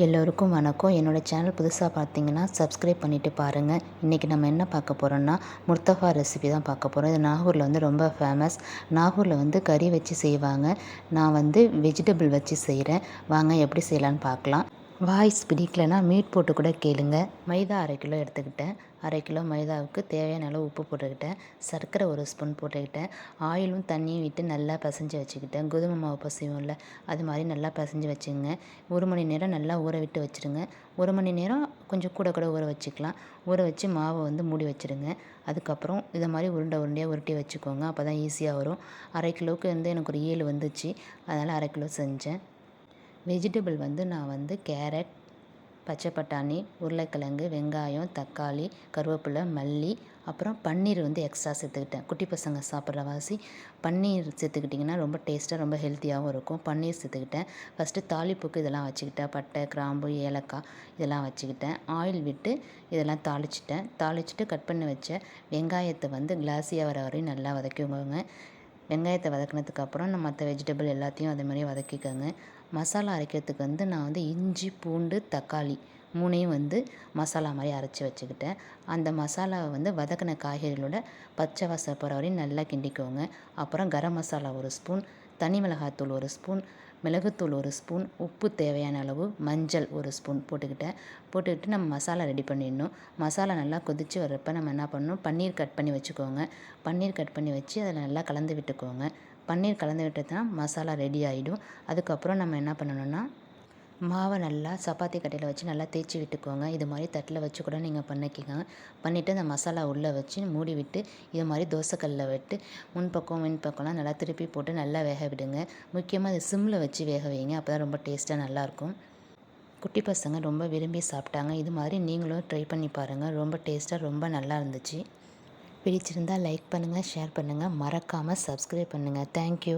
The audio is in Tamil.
எல்லோருக்கும் வணக்கம். என்னோடய சேனல் புதுசாக பார்த்தீங்கன்னா சப்ஸ்கிரைப் பண்ணிவிட்டு பாருங்கள். இன்றைக்கி நம்ம என்ன பார்க்க போகிறோம்னா முர்த்தஃபா ரெசிபி தான் பார்க்க போகிறோம். இது நாகூரில் வந்து ரொம்ப ஃபேமஸ். நாகூரில் வந்து கறி வச்சு செய்வாங்க. நான் வந்து வெஜிடபிள் வச்சு செய்கிறேன். வாங்க எப்படி செய்யலான்னு பார்க்கலாம். வாய்ஸ் பிடிக்கலைன்னா மீட் போட்டு கூட கேளுங்க. மைதா 1/2 கிலோ எடுத்துக்கிட்டேன். 1/2 கிலோ மைதாவுக்கு தேவையான அளவு உப்பு போட்டுக்கிட்டேன். சர்க்கரை 1 ஸ்பூன் போட்டுக்கிட்டேன். ஆயிலும் தண்ணியும் விட்டு நல்லா பிசைஞ்சு வச்சுக்கிட்டேன். கோதுமை மாவு பிசைவோம்ல அது மாதிரி நல்லா பிசைஞ்சு வச்சுங்க. 1 மணி நேரம் நல்லா ஊற விட்டு வச்சுருங்க. 1 மணி நேரம் கொஞ்சம் கூட கூட ஊற வச்சுக்கலாம். ஊற வச்சு மாவை வந்து மூடி வச்சுருங்க. அதுக்கப்புறம் இதை மாதிரி உருண்டையாக உருட்டி வச்சுக்கோங்க. அப்போ தான் ஈஸியாக வரும். 1/2 கிலோவுக்கு வந்து எனக்கு ஒரு 7 வந்துச்சு. அதனால் 1/2 கிலோ செஞ்சேன். வெஜிடபிள் வந்து நான் வந்து கேரட், பச்சை பட்டாணி, உருளைக்கிழங்கு, வெங்காயம், தக்காளி, கருவேப்பிலை, மல்லி, அப்புறம் பன்னீர் வந்து எக்ஸ்ட்ரா சேர்த்துக்கிட்டேன். குட்டி பசங்க சாப்பிட்ற வாசி பன்னீர் சேர்த்துக்கிட்டிங்கன்னா ரொம்ப டேஸ்ட்டாக ரொம்ப ஹெல்த்தியாகவும் இருக்கும். பன்னீர் சேர்த்துக்கிட்டேன். ஃபஸ்ட்டு தாளிப்புக்கு இதெல்லாம் வச்சுக்கிட்டேன். பட்டை, கிராம்பு, ஏலக்காய் இதெல்லாம் வச்சுக்கிட்டேன். ஆயில் விட்டு இதெல்லாம் தாளிச்சிட்டு கட் பண்ணி வச்ச வெங்காயத்தை வந்து கிளாஸியாக வர வரையும் நல்லா வதக்கிக்கோங்க. வெங்காயத்தை வதக்கினதுக்கப்புறம் நம்ம மற்ற வெஜிடபிள் எல்லாத்தையும் அதே மாதிரி வதக்கிக்கோங்க. மசாலா அரைக்கிறதுக்கு வந்து நான் வந்து இஞ்சி, பூண்டு, தக்காளி 3ஐயும் வந்து மசாலா மாதிரி அரைச்சி வச்சுக்கிட்டேன். அந்த மசாலாவை வந்து வதக்கின காய்கறிகளோட பச்சை வாசனை போகிற வரையும் நல்லா கிண்டிக்கோங்க. அப்புறம் கரம் மசாலா 1 ஸ்பூன், தனி மிளகாத்தூள் 1 ஸ்பூன், மிளகுத்தூள் 1 ஸ்பூன், உப்பு தேவையான அளவு, மஞ்சள் 1 ஸ்பூன் போட்டுக்கிட்டு நம்ம மசாலா ரெடி பண்ணிடணும். மசாலா நல்லா கொதித்து வர்றப்ப நம்ம என்ன பண்ணணும், பன்னீர் கட் பண்ணி வச்சுக்கோங்க. பன்னீர் கட் பண்ணி வச்சு அதில் நல்லா கலந்து விட்டுக்கோங்க. பன்னீர் கலந்து விட்டதுனா மசாலா ரெடி ஆகிடும். அதுக்கப்புறம் நம்ம என்ன பண்ணணும்னா மாவை நல்லா சப்பாத்தி கட்டையில் வச்சு நல்லா தேய்ச்சி விட்டுக்கோங்க. இது மாதிரி தட்டில் வச்சு கூட நீங்கள் பண்ணிவிட்டு அந்த மசாலா உள்ளே வச்சு மூடி விட்டு இது மாதிரி தோசைக்கல்லில் விட்டு முன்பக்கம்லாம் நல்லா திருப்பி போட்டு நல்லா வேக விடுங்க. முக்கியமாக அது சிம்மில் வச்சு வேக வைங்க. அப்போ தான் ரொம்ப டேஸ்ட்டாக நல்லாயிருக்கும். குட்டி பசங்க ரொம்ப விரும்பி சாப்பிட்டாங்க. இது மாதிரி நீங்களும் ட்ரை பண்ணி பாருங்கள். ரொம்ப டேஸ்ட்டாக ரொம்ப நல்லா இருந்துச்சு. பிடிச்சிருந்தால் லைக் பண்ணுங்கள், ஷேர் பண்ணுங்கள், மறக்காமல் சப்ஸ்கிரைப் பண்ணுங்கள். தேங்க்யூ.